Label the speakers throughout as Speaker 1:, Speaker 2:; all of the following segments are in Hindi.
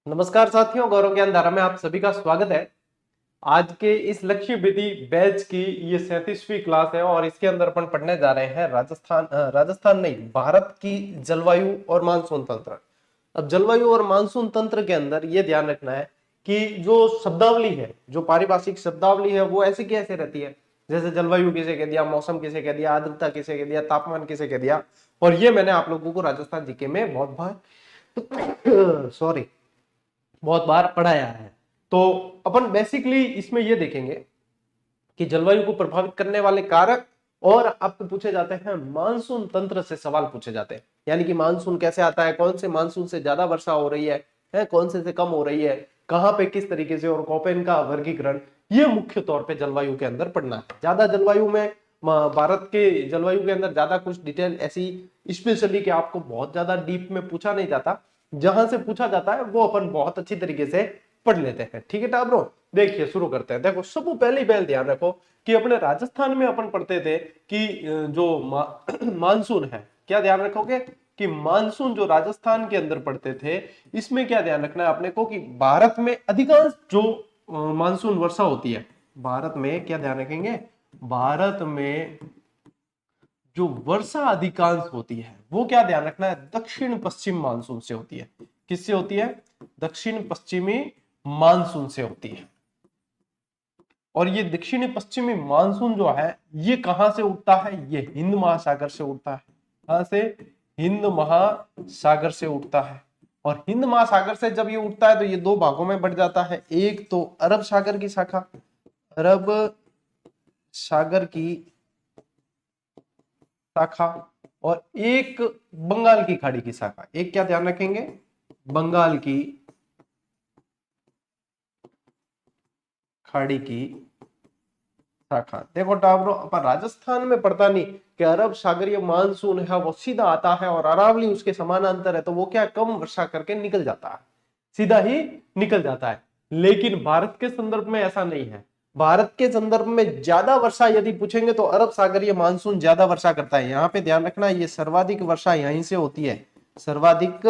Speaker 1: नमस्कार साथियों, गौरव ज्ञान धारा में आप सभी का स्वागत है। आज के इस लक्ष्य विधि बैच की ये 37वीं क्लास है और इसके अंदर अपन पढ़ने जा रहे हैं राजस्थान नहीं, भारत की जलवायु और मानसून तंत्र। अब जलवायु और मानसून तंत्र के अंदर ये ध्यान रखना है कि जो शब्दावली है, जो पारिभाषिक शब्दावली है, वो ऐसी कैसे रहती है। जैसे जलवायु किसे कह दिया, मौसम किसे कह दिया, आर्द्रता किसे कह दिया, तापमान किसे कह दिया। और ये मैंने आप लोगों को राजस्थान जीके में बहुत बार सॉरी बहुत बार पढ़ाया है। तो अपन बेसिकली इसमें ये देखेंगे कि जलवायु को प्रभावित करने वाले कारक, और आपको पूछे जाते हैं मानसून तंत्र से सवाल पूछे जाते हैं। यानी कि मानसून कैसे आता है, कौन से मानसून से ज्यादा वर्षा हो रही है कौन से कम हो रही है, कहां पे किस तरीके से, और कोपेन का वर्गीकरण। ये मुख्य तौर पे जलवायु के अंदर पढ़ना है। ज्यादा जलवायु में भारत के जलवायु के अंदर ज्यादा कुछ डिटेल ऐसी स्पेशली कि आपको बहुत ज्यादा डीप में पूछा नहीं जाता। जहां से पूछा जाता है वो अपन बहुत अच्छी तरीके से पढ़ लेते हैं। ठीक है टाब्रो, देखिए शुरू करते हैं। देखो सब पहले ध्यान रखो कि अपने राजस्थान में अपन पढ़ते थे कि जो मानसून है, क्या ध्यान रखोगे कि मानसून जो राजस्थान के अंदर पढ़ते थे, इसमें क्या ध्यान रखना है अपने को कि भारत में अधिकांश जो मानसून वर्षा होती है, भारत में क्या ध्यान रखेंगे, भारत में जो वर्षा अधिकांश होती है वो क्या ध्यान रखना है, दक्षिण पश्चिम मानसून से होती है। किससे होती है? दक्षिण पश्चिमी मानसून से होती है। और ये दक्षिणी पश्चिमी मानसून जो है ये कहां से उठता है? ये हिंद महासागर से उठता है। कहां से? हिंद महासागर से उठता है। और हिंद महासागर से जब ये उठता है तो ये दो भागों में बढ़ जाता है। एक तो अरब सागर की शाखा, अरब सागर की शाखा, और एक बंगाल की खाड़ी की शाखा। एक क्या ध्यान रखेंगे? बंगाल की खाड़ी की शाखा। देखो टावरो, अपन राजस्थान में पड़ता नहीं कि अरब सागरीय मानसून है वो सीधा आता है और अरावली उसके समानांतर है, तो वो क्या कम वर्षा करके निकल जाता है, सीधा ही निकल जाता है। लेकिन भारत के संदर्भ में ऐसा नहीं है। भारत के संदर्भ में ज्यादा वर्षा यदि पूछेंगे तो अरब सागरीय मानसून ज्यादा वर्षा करता है। यहाँ पे ध्यान रखना, ये सर्वाधिक वर्षा यहीं से होती है। सर्वाधिक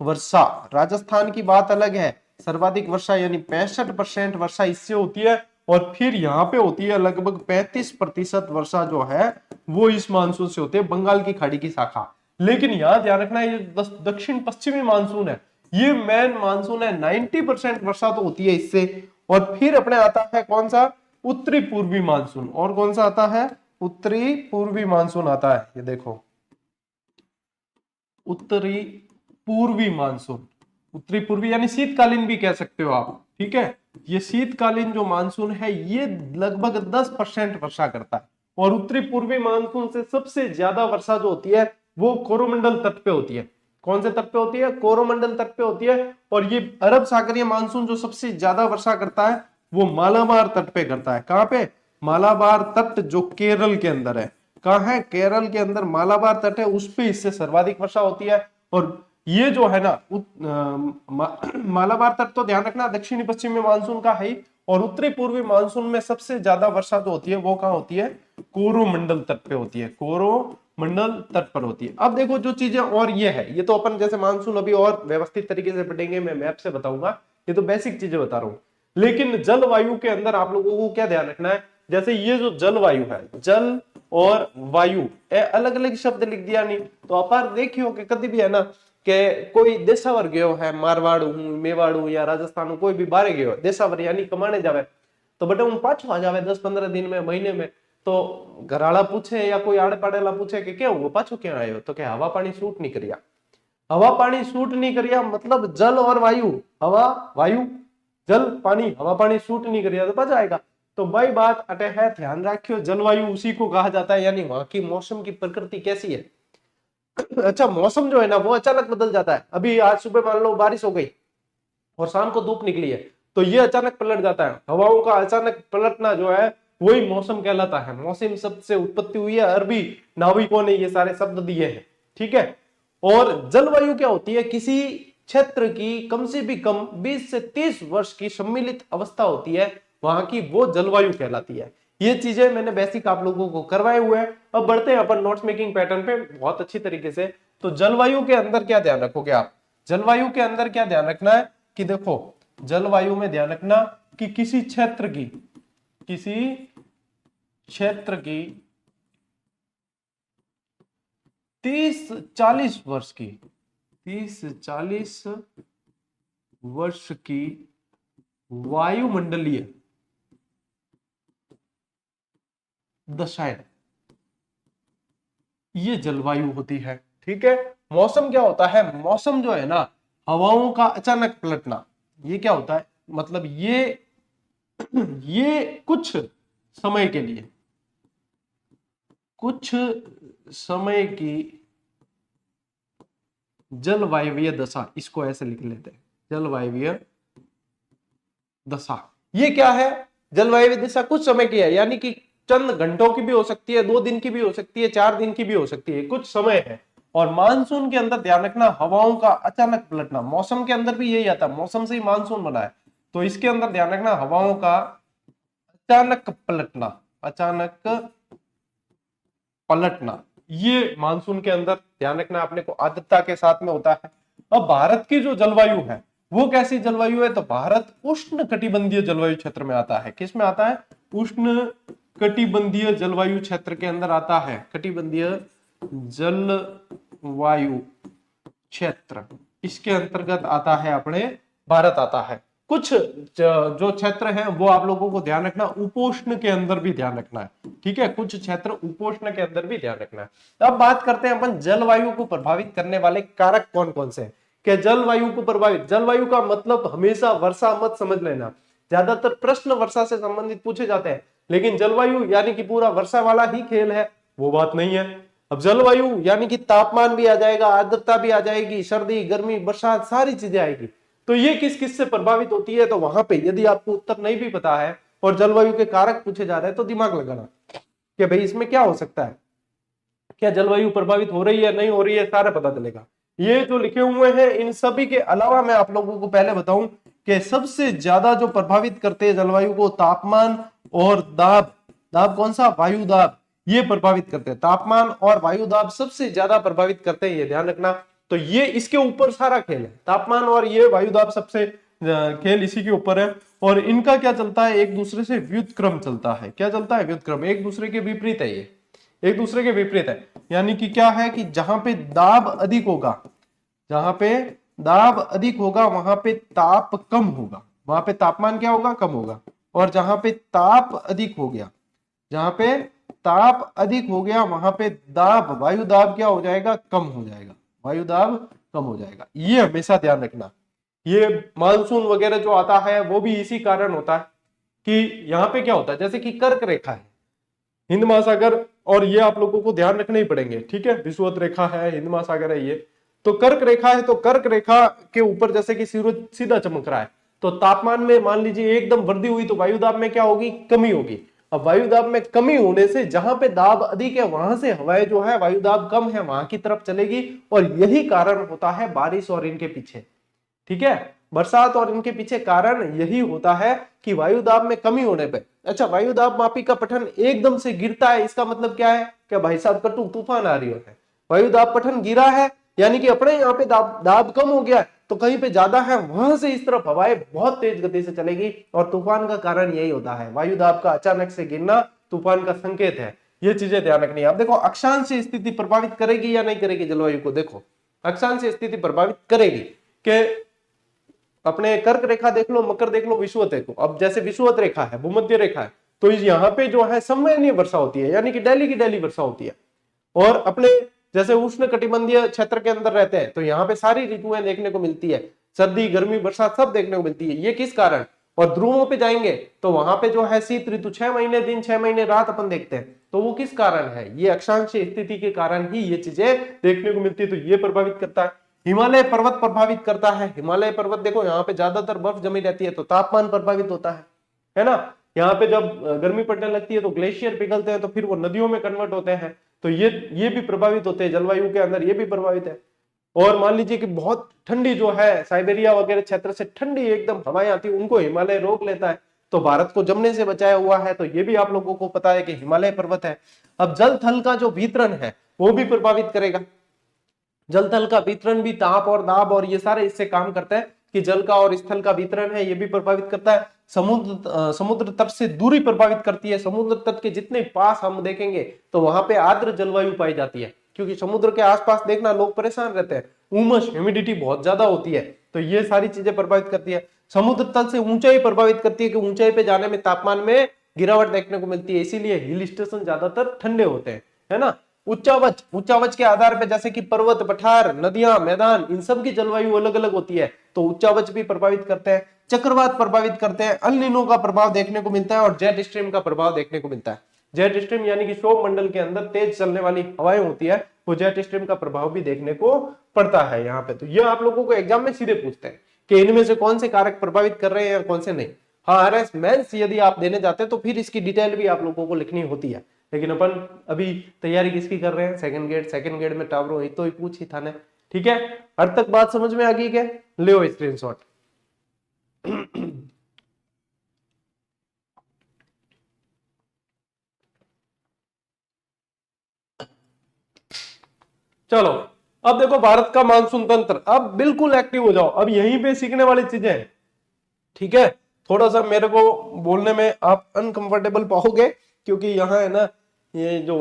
Speaker 1: वर्षा राजस्थान की बात अलग है। सर्वाधिक वर्षा यानी 65% वर्षा इससे होती है। और फिर यहाँ पे होती है लगभग 35% वर्षा जो है वो इस मानसून से होती है, बंगाल की खाड़ी की शाखा। लेकिन यहाँ ध्यान रखना, ये दक्षिण पश्चिमी मानसून है, ये मेन मानसून है। 90% वर्षा तो होती है इससे। और फिर अपने आता है कौन सा? उत्तरी पूर्वी मानसून। और कौन सा आता है? उत्तरी पूर्वी मानसून आता है। ये देखो, उत्तरी पूर्वी मानसून। उत्तरी पूर्वी यानी शीतकालीन भी कह सकते हो आप। ठीक है, ये शीतकालीन जो मानसून है ये लगभग 10% वर्षा करता है। और उत्तरी पूर्वी मानसून से सबसे ज्यादा वर्षा जो होती है वो कोरोमंडल तट पे होती है। कौन से तट पे होती है? कोरोमंडल तट पे होती है। और ये अरब सागरीय मानसून जो सबसे ज्यादा वर्षा करता है वो मालाबार तट पे करता है। कहां पे? मालाबार तट जो केरल के अंदर है। कहां है? केरल के अंदर मालाबार तट है, उस पे इससे सर्वाधिक वर्षा होती है। और ये जो है ना मालाबार तट तो ध्यान रखना दक्षिणी पश्चिमी मानसून का है ही। और उत्तरी पूर्वी मानसून में सबसे ज्यादा वर्षा जो होती है वो कहां होती है? कोरोमंडल तट पे होती है। कोरोमंडल तट पर होती है। अब देखो जो चीजें, और ये है, ये तो अपन जैसे मानसून अभी और व्यवस्थित तरीके से पढ़ेंगे, मैं मैप से बताऊंगा, ये तो बेसिक चीजें बता रहा हूं। लेकिन जलवायु के अंदर आप लोगों को क्या ध्यान रखना है, जैसे ये जो जलवायु है, जल और वायु अलग अलग शब्द लिख दिया नहीं तो अपार देखियो कि कभी भी है ना कि कोई देशावर गयो है, मारवाड़ हूं, मेवाड़ हूं या राजस्थान हूं, कोई भी बाहर गयो देशावर यानी कमाने जावे, तो बेटा हूं पाछो आ जावे 10-15 दिन में, महीने में। तो घराला पूछे या कोई आड़े पाड़ेला पूछे कि क्या हुआ, पाछो क्या आयो, तो क्या हवा पानी सूट नहीं करिया। हवा पानी सूट नहीं करिया मतलब जल और वायु, हवा वायु जल पानी, हवा पानी सूट नहीं करिया तो बच आएगा। तो भाई बात अटे है, ध्यान रखियो, जलवायु उसी को कहा जाता है, यानी वहां की मौसम की प्रकृति कैसी है। अच्छा, मौसम जो है ना वो अचानक बदल जाता है। अभी आज सुबह मान लो बारिश हो गई और शाम को धूप निकली है, तो ये अचानक पलट जाता है। हवाओं का अचानक पलटना जो है वही मौसम कहलाता है। मौसम शब्द से उत्पत्ति हुई है, अरबी नाविकों ने ये सारे शब्द दिए हैं। ठीक है। और जलवायु क्या होती है? किसी क्षेत्र की कम से भी कम 20 से 30 वर्ष की सम्मिलित अवस्था होती है, वहां की वो जलवायु कहलाती है। ये चीजें मैंने बेसिक आप लोगों को करवाए हुए हैं। अब बढ़ते हैं अपन नोट्स मेकिंग पैटर्न पे बहुत अच्छी तरीके से। तो जलवायु के अंदर क्या ध्यान रखोगे आप? जलवायु के अंदर क्या ध्यान रखना है कि देखो जलवायु में ध्यान रखना कि किसी क्षेत्र की 30-40 वर्ष की वायुमंडलीय दशाएं, ये जलवायु होती है। ठीक है, मौसम क्या होता है? मौसम जो है ना, हवाओं का अचानक पलटना, ये क्या होता है? मतलब ये कुछ समय के लिए, कुछ समय की जलवायवीय दशा, इसको ऐसे लिख लेते हैं, जलवायवीय दशा। ये क्या है? जलवायु दिशा कुछ समय की है, यानी कि चंद घंटों की भी हो सकती है, 2 दिन की भी हो सकती है, 4 दिन की भी हो सकती है, कुछ समय है। और मानसून के अंदर ध्यान रखना, हवाओं का अचानक पलटना। मौसम के अंदर भी यही आता है, मौसम से ही मानसून बना है, तो इसके अंदर ध्यान रखना हवाओं का अचानक पलटना, ये मानसून के अंदर ध्यान रखना अपने को आर्द्रता के साथ में होता है। अब भारत की जो जलवायु है वो कैसी जलवायु है? तो भारत उष्ण कटिबंधीय जलवायु क्षेत्र में आता है। किस में आता है? उष्ण कटिबंधीय जलवायु क्षेत्र के अंदर आता है। कटिबंधीय जलवायु क्षेत्र, इसके अंतर्गत आता है अपने भारत आता है। कुछ जो क्षेत्र हैं वो आप लोगों को ध्यान रखना उपोष्ण के अंदर भी ध्यान रखना है। ठीक है, कुछ क्षेत्र उपोष्ण के अंदर भी ध्यान रखना है। अब बात करते हैं अपन जलवायु को प्रभावित करने वाले कारक कौन कौन से हैं। कि जलवायु को प्रभावित, जलवायु का मतलब हमेशा वर्षा मत समझ लेना, ज्यादातर प्रश्न वर्षा से संबंधित पूछे जाते हैं, लेकिन जलवायु यानी कि पूरा वर्षा वाला ही खेल है, वो बात नहीं है। अब जलवायु यानी कि तापमान भी आ जाएगा, आर्द्रता भी आ जाएगी, सर्दी गर्मी बरसात सारी चीजें आएगी। तो ये किस किस से प्रभावित होती है? तो वहां पे यदि आपको उत्तर नहीं भी पता है और जलवायु के कारक पूछे जा रहे हैं तो दिमाग लगाना कि भाई इसमें क्या हो सकता है, क्या जलवायु प्रभावित हो रही है नहीं हो रही है, सारा पता चलेगा। ये जो लिखे हुए हैं इन सभी के अलावा मैं आप लोगों को पहले बताऊं कि सबसे ज्यादा जो प्रभावित करते हैं जलवायु को तापमान और दाब, दाब कौन सा? वायु दाब, ये प्रभावित करते हैं। तापमान और वायु दाब सबसे ज्यादा प्रभावित करते हैं, ये ध्यान रखना। तो ये इसके ऊपर सारा खेल है, तापमान और ये वायु दाब सबसे खेल इसी के ऊपर है। और इनका क्या चलता है? एक दूसरे से व्युत्क्रम चलता है। क्या चलता है? व्युत्क्रम, एक दूसरे के विपरीत है, ये एक दूसरे के विपरीत है। यानी कि क्या है कि जहां पे दाब अधिक होगा, जहां पे दाब अधिक होगा वहां पे ताप कम होगा, वहां पे तापमान क्या होगा? कम होगा। और जहां पे ताप अधिक हो गया, जहां पे ताप अधिक हो गया वहां पे दाब, वायु दाब क्या हो जाएगा? कम हो जाएगा, वायु दाब कम हो जाएगा। ये हमेशा ध्यान रखना। ये मानसून वगैरह जो आता है वो भी इसी कारण होता है कि यहाँ पे क्या होता है, जैसे कि कर्क रेखा है, हिंद महासागर, और ये आप लोगों को ध्यान रखने ही पड़ेंगे। ठीक है, विषुवत रेखा है, हिंद महासागर है, ये तो कर्क रेखा है। तो कर्क रेखा के ऊपर जैसे कि सूरज सीधा चमक रहा है, तो तापमान में मान लीजिए एकदम वृद्धि हुई तो वायुदाब में क्या होगी? कमी होगी। अब वायुदाब में कमी होने से जहां पे दाब अधिक है वहां से हवाएं जो है वायुदाब कम है वहां की तरफ चलेगी, और यही कारण होता है बारिश और इनके पीछे। ठीक है, बरसात और इनके पीछे कारण यही होता है कि वायुदाब में कमी होने पे। अच्छा, वायुदाब मापी का पठन एकदम से गिरता है, इसका मतलब क्या है? क्या भाई साहब कटु तूफान आ रही है। वायुदाब पठन गिरा है यानी कि अपने यहाँ पे दाब कम हो गया, तो कहीं पे ज्यादा है वहां से इस तरफ हवाएं बहुत तेज गति से चलेगी, और तूफान का कारण यही होता है। वायुदाब का अचानक से गिरना तूफान का संकेत है। ये चीजें ध्यान रखनी है। अब देखो अक्षांश स्थिति प्रभावित करेगी या नहीं करेगी जलवायु को? देखो अक्षांश स्थिति प्रभावित करेगी कि अपने कर्क रेखा देख लो, मकर देख लो, विषुवत देखो। अब जैसे विषुवत रेखा है, भूमध्य रेखा है, तो यहाँ पे जो है संवहनीय वर्षा होती है, यानी कि डेली की डेली वर्षा होती है। और अपने जैसे उष्ण कटिबंधीय क्षेत्र के अंदर रहते हैं तो यहाँ पे सारी ऋतुएं देखने को मिलती है, सर्दी गर्मी बरसात सब देखने को मिलती है। ये किस कारण? और ध्रुवों पे जाएंगे तो वहां पे जो है शीत ऋतु 6 महीने दिन 6 महीने रात अपन देखते हैं, तो वो किस कारण है? ये अक्षांश स्थिति के कारण ही ये चीजें देखने को मिलती है। तो ये प्रभावित करता है। हिमालय पर्वत प्रभावित करता है। हिमालय पर्वत देखो यहाँ पे ज्यादातर बर्फ जमी रहती है, तो तापमान प्रभावित होता है ना। यहाँ पे जब गर्मी पड़ने लगती है तो ग्लेशियर पिघलते हैं, तो फिर वो नदियों में कन्वर्ट होते हैं, तो ये भी प्रभावित होते हैं जलवायु के अंदर, ये भी प्रभावित है। और मान लीजिए कि बहुत ठंडी जो है साइबेरिया वगैरह क्षेत्र से ठंडी एकदम हवाएं आती है, उनको हिमालय रोक लेता है, तो भारत को जमने से बचाया हुआ है। तो ये भी आप लोगों को पता है कि हिमालय पर्वत है। अब जल थल का जो वितरण है वो भी प्रभावित करेगा। जल थल का वितरण भी ताप और दाब और ये सारे इससे काम करते हैं। कि जल का और स्थल का वितरण है, ये भी प्रभावित करता है। समुद्र तट से दूरी प्रभावित करती है। समुद्र तट के जितने पास हम देखेंगे तो वहां पे आर्द्र जलवायु पाई जाती है, क्योंकि समुद्र के आसपास देखना लोग परेशान रहते हैं, उमस ह्यूमिडिटी बहुत ज्यादा होती है, तो ये सारी चीजें प्रभावित करती है। समुद्र तल से ऊंचाई प्रभावित करती है कि ऊंचाई पे जाने में तापमान में गिरावट देखने को मिलती है, इसीलिए हिल स्टेशन ज्यादातर ठंडे होते हैं, है ना। उच्चावच के आधार पे जैसे कि पर्वत, पठार, नदियां, मैदान, इन सब की जलवायु अलग अलग होती है, तो उच्चावच भी प्रभावित करते हैं। चक्रवात प्रभावित करते हैं, अल नीनो का प्रभाव देखने को मिलता है और जेट स्ट्रीम का प्रभाव देखने को मिलता है। जेट स्ट्रीम यानी कि क्षोभ मंडल के अंदर तेज चलने वाली हवाएं होती है, वो जेट स्ट्रीम का प्रभाव भी देखने को पड़ता है यहाँ पे। तो ये आप लोगों को एग्जाम में सीधे पूछते हैं कि इनमें से कौन से कारक प्रभावित कर रहे हैं या कौन से नहीं। हाँ, आरएस मेंस यदि आप देने जाते हैं तो फिर इसकी डिटेल भी आप लोगों को लिखनी होती है, लेकिन अपन अभी तैयारी किसकी कर रहे हैं, सेकंड ग्रेड में टावरों तो ही पूछ ही था ना। ठीक है, हर तक बात समझ में आ गई क्या? ले स्क्रीनशॉट। चलो अब देखो भारत का मानसून तंत्र, अब बिल्कुल एक्टिव हो जाओ, अब यहीं पे सीखने वाली चीजें हैं। ठीक है, थोड़ा सा मेरे को बोलने में आप अनकंफर्टेबल पाओगे, क्योंकि यहाँ है ना ये जो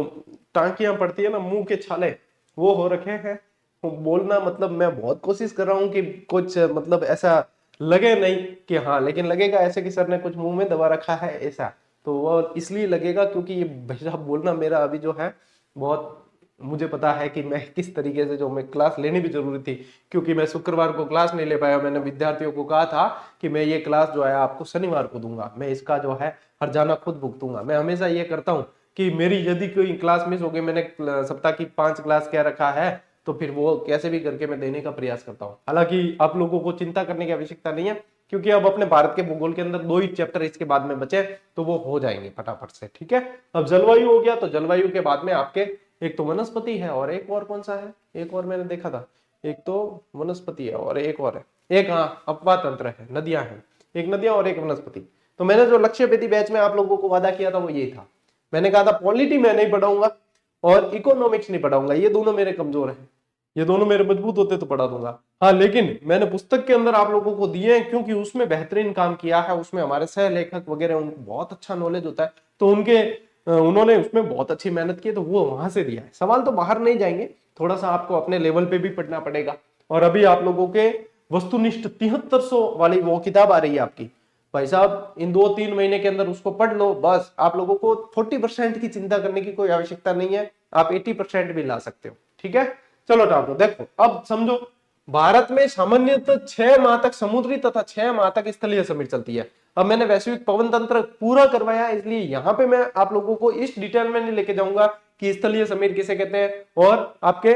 Speaker 1: टांकियां पड़ती है ना, मुंह के छाले वो हो रखे हैं। बोलना मतलब मैं बहुत कोशिश कर रहा हूँ कि कुछ मतलब ऐसा लगे नहीं कि हाँ, लेकिन लगेगा ऐसे कि सर ने कुछ मुंह में दबा रखा है ऐसा, तो वो इसलिए लगेगा क्योंकि ये भाषा बोलना मेरा अभी जो है बहुत, मुझे पता है कि मैं किस तरीके से, जो मैं क्लास लेनी भी जरूरी थी, क्योंकि मैं शुक्रवार को क्लास नहीं ले पाया। मैंने विद्यार्थियों को कहा था कि मैं ये क्लास जो है आपको शनिवार को दूंगा, मैं इसका जो है हर्जाना खुद भुगतूंगा। मैं हमेशा ये करता हूँ कि मेरी यदि कोई क्लास मिस हो गई, मैंने सप्ताह की 5 क्लास क्या रखा है, तो फिर वो कैसे भी करके मैं देने का प्रयास करता हूँ। हालांकि आप लोगों को चिंता करने की आवश्यकता नहीं है, क्योंकि अब अपने भारत के भूगोल के अंदर 2 ही चैप्टर इसके बाद में बचे, तो वो हो जाएंगे फटाफट से। ठीक है, अब जलवायु हो गया, तो जलवायु के बाद में आपके एक तो वनस्पति है और एक और कौन सा है, एक और मैंने देखा था, एक तो वनस्पति है और एक और है, एक हाँ अपवाह तंत्र है, नदियां हैं, एक नदियां और एक वनस्पति। तो मैंने जो लक्ष्य भेदी बैच में आप लोगों को वादा किया था वो यही था, मैंने कहा था पॉलिटी मैं नहीं पढ़ाऊंगा और इकोनॉमिक्स नहीं पढ़ाऊंगा, ये दोनों मेरे कमजोर हैं, ये दोनों मेरे मजबूत होते तो पढ़ा दूंगा। हाँ, लेकिन मैंने पुस्तक के अंदर आप लोगों को दिए हैं, क्योंकि उसमें बेहतरीन काम किया है, उसमें हमारे सह लेखक वगैरह उनको बहुत अच्छा नॉलेज होता है, तो उन्होंने उसमें बहुत अच्छी मेहनत की, तो वो वहां से दिया है। सवाल तो बाहर नहीं जाएंगे, थोड़ा सा आपको अपने लेवल पे भी पढ़ना पड़ेगा। और अभी आप लोगों के वस्तुनिष्ठ 7300 वाली वो किताब आ रही है आपकी, भाई साहब इन 2-3 महीने के अंदर उसको पढ़ लो, बस आप लोगों को 40% की चिंता करने की कोई आवश्यकता नहीं है, आप 80% भी ला सकते हो। ठीक है, चलो टाको, देखो अब समझो, भारत में सामान्यतः 6 माह तक समुद्री तथा 6 माह तक स्थलीय समीर चलती है। अब मैंने वैश्विक पवन तंत्र पूरा करवाया, इसलिए यहाँ पे मैं आप लोगों को इस डिटेल में नहीं लेके जाऊंगा कि स्थलीय समीर किसे कहते हैं और आपके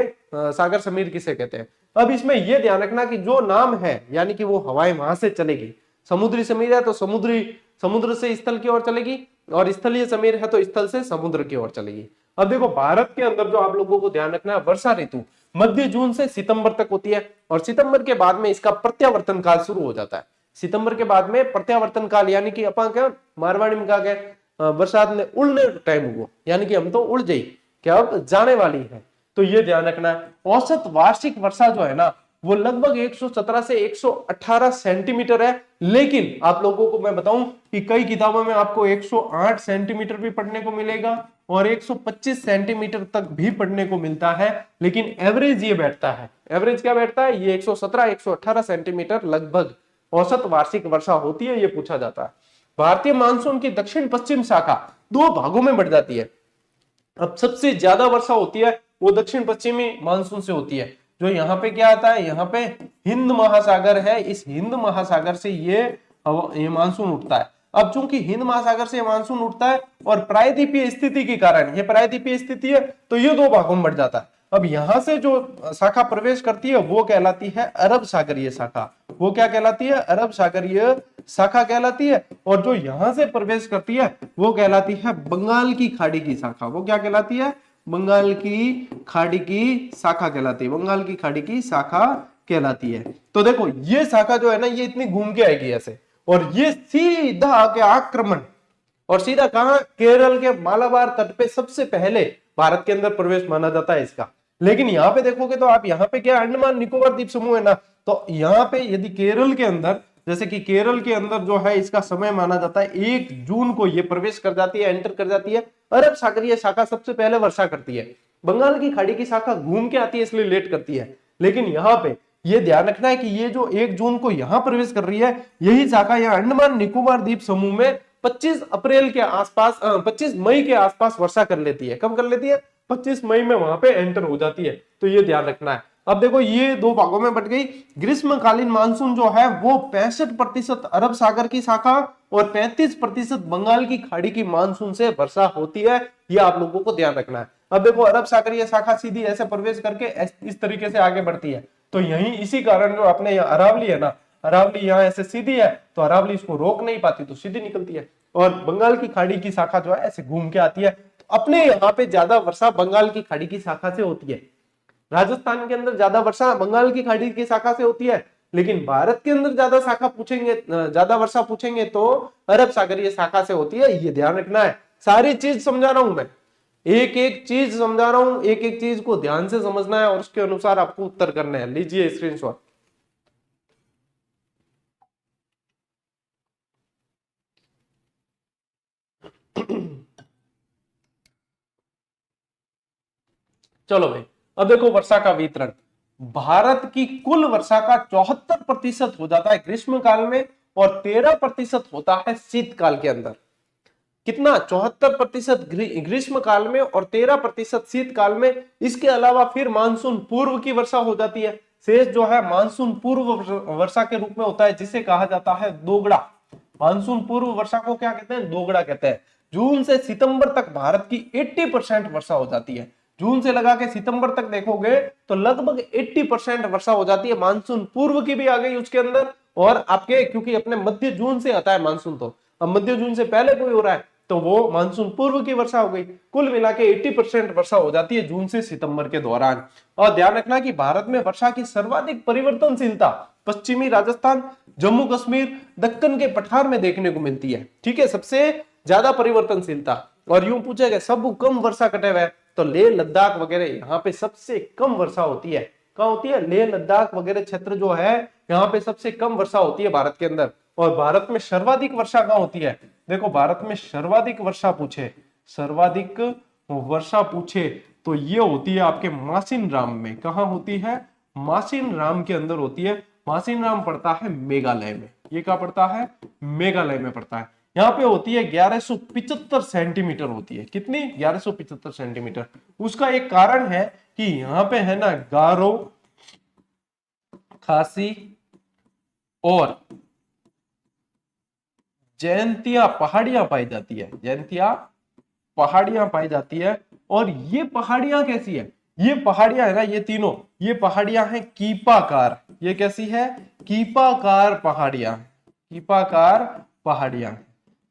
Speaker 1: सागर समीर किसे कहते हैं। अब इसमें यह ध्यान रखना कि जो नाम है यानी कि वो हवाएं वहां से चलेगी, समुद्री समीर है तो समुद्र से स्थल की ओर चलेगी, और स्थलीय समीर है तो स्थल से समुद्र की ओर चलेगी। अब देखो भारत के अंदर जो आप लोगों को ध्यान रखना है, वर्षा ऋतु मध्य जून से सितंबर तक होती है, और सितंबर के बाद में इसका प्रत्यावर्तन काल शुरू हो जाता है। सितंबर के बाद में प्रत्यावर्तन काल यानी कि अपन क्या मारवाड़ी में कहा बरसात में उड़ने टाइम हुआ, यानी कि हम तो उड़ जाए क्या अब जाने वाली है, तो ये ध्यान रखना है। औसत वार्षिक वर्षा जो है ना वो लगभग 117 से 118 सेंटीमीटर है, लेकिन आप लोगों को मैं बताऊं कि कई किताबों में आपको 108 सेंटीमीटर भी पढ़ने को मिलेगा और 125 सेंटीमीटर तक भी पढ़ने को मिलता है, लेकिन एवरेज ये बैठता है। एवरेज क्या बैठता है? ये 117-118 सेंटीमीटर लगभग औसत वार्षिक वर्षा होती है, ये पूछा जाता है। भारतीय मानसून की दक्षिण पश्चिम शाखा 2 भागों में बढ़ जाती है। अब सबसे ज्यादा वर्षा होती है वो दक्षिण पश्चिमी मानसून से होती है, जो यहाँ पे क्या आता है, यहाँ पे हिंद महासागर है, इस हिंद महासागर से ये मानसून उठता है। अब चूंकि हिंद महासागर से मानसून उठता है और प्रायद्वीपीय स्थिति के कारण, ये प्रायद्वीपीय स्थिति है, तो ये 2 भागों में बढ़ जाता है। अब यहां से जो शाखा प्रवेश करती है वो कहलाती है अरब सागरीय शाखा। वो क्या कहलाती है? अरब सागरीय शाखा कहलाती है। और जो यहां से प्रवेश करती है वो कहलाती है बंगाल की खाड़ी की शाखा। वो क्या कहलाती है? बंगाल की खाड़ी की शाखा कहलाती है, बंगाल की खाड़ी की शाखा कहलाती है। तो देखो ये शाखा जो है ना ये इतनी घूम के आएगी ऐसे, और ये सीधा आके आक्रमण, और सीधा कहां? केरल के मालाबार तट पे सबसे पहले भारत के अंदर प्रवेश माना जाता है इसका। लेकिन यहाँ पे देखोगे तो आप यहाँ पे क्या अंडमान निकोबार द्वीप समूह है ना, तो यहाँ पे यदि केरल के अंदर, जैसे कि केरल के अंदर जो है इसका समय माना जाता है 1 जून को ये प्रवेश कर जाती है, एंटर कर जाती है। अरब सागरीय शाखा सबसे पहले वर्षा करती है, बंगाल की खाड़ी की शाखा घूम के आती है इसलिए लेट करती है। लेकिन यहाँ पे ये ध्यान रखना है कि ये जो 1 जून को यहां प्रवेश कर रही है, यही शाखा यहाँ अंडमान निकोबार द्वीप समूह में 25 अप्रैल के आसपास 25 मई के आसपास वर्षा कर लेती है। कब कर लेती है? 25 मई में वहां पे एंटर हो जाती है। तो ये ध्यान रखना है। अब देखो ये दो भागों में बट गई। ग्रीष्मकालीन मानसून जो है वो 65% अरब सागर की शाखा और 35% बंगाल की खाड़ी की मानसून से वर्षा होती है। ये आप लोगों को ध्यान रखना है। अब देखो अरब सागरीय शाखा सीधी ऐसे प्रवेश करके इस तरीके से आगे बढ़ती है, तो यही इसी कारण जो अपने यहाँ अरावली है ना, अरावली यहाँ ऐसे सीधी है तो अरावली इसको रोक नहीं पाती तो सीधी निकलती है, और बंगाल की खाड़ी की शाखा जो है ऐसे घूम के आती है। तो अपने यहाँ पे ज्यादा वर्षा बंगाल की खाड़ी की शाखा से होती है, राजस्थान के अंदर ज्यादा वर्षा बंगाल की खाड़ी की शाखा से होती है। लेकिन भारत के अंदर ज्यादा शाखा पूछेंगे, ज्यादा वर्षा पूछेंगे तो अरब सागरीय शाखा से होती है। ये ध्यान रखना है। सारी चीज समझा रहा हूं मैं, एक एक चीज समझा रहा हूं, एक एक चीज को ध्यान से समझना है और उसके अनुसार आपको उत्तर करना है। लीजिए स्क्रीनशॉट। चलो भाई, अब देखो वर्षा का वितरण। भारत की कुल वर्षा का 74% हो जाता है ग्रीष्म काल में और 13% होता है शीतकाल के अंदर। कितना? 74% ग्रीष्म काल में और 13% शीतकाल में। इसके अलावा फिर मानसून पूर्व की वर्षा हो जाती है। शेष जो है मानसून पूर्व वर्षा के रूप में होता है, जिसे कहा जाता है दोगड़ा। मानसून पूर्व वर्षा को क्या कहते हैं? दोगड़ा कहते हैं। जून से सितंबर तक भारत की 80% वर्षा हो जाती है। जून से लगा के सितंबर तक देखोगे तो लगभग 80% वर्षा हो जाती है। मानसून पूर्व की भी आ गई उसके अंदर, और आपके क्योंकि अपने मध्य जून से आता है मानसून, तो अब मध्य जून से पहले कोई हो रहा है तो वो मानसून पूर्व की वर्षा हो गई। कुल मिला के 80% वर्षा हो जाती है जून से सितंबर के दौरान। और ध्यान रखना कि भारत में वर्षा की सर्वाधिक परिवर्तनशीलता पश्चिमी राजस्थान, जम्मू कश्मीर, दक्कन के पठार में देखने को मिलती है। ठीक है, सबसे ज्यादा परिवर्तनशीलता। और यूं पूछेगा सब कम वर्षा कटे हुए, तो लेह लद्दाख वगैरह यहाँ पे सबसे कम वर्षा होती है। कहाँ होती है? लेह लद्दाख वगैरह क्षेत्र जो है यहाँ पे सबसे कम वर्षा होती है भारत के अंदर। और भारत में सर्वाधिक वर्षा कहाँ होती है? देखो भारत में सर्वाधिक वर्षा पूछे, सर्वाधिक वर्षा पूछे तो ये होती है आपके मासिन राम में। कहाँ होती है? मासिन राम के अंदर होती है। मासिन राम पड़ता है मेघालय में। ये क्या पड़ता है? मेघालय में पड़ता है। यहाँ पे होती है 1175 सेंटीमीटर होती है। कितनी? 1175 सेंटीमीटर। उसका एक कारण है कि यहाँ पे है ना गारो, खासी और जयंतिया पहाड़ियां पाई जाती है। जयंतिया पहाड़ियां पाई जाती है। और ये पहाड़ियां कैसी है? ये पहाड़ियां है ना, ये तीनों, ये पहाड़ियां हैं कीपाकार। ये कैसी है? कीपाकार पहाड़ियां। कीपाकार पहाड़ियां।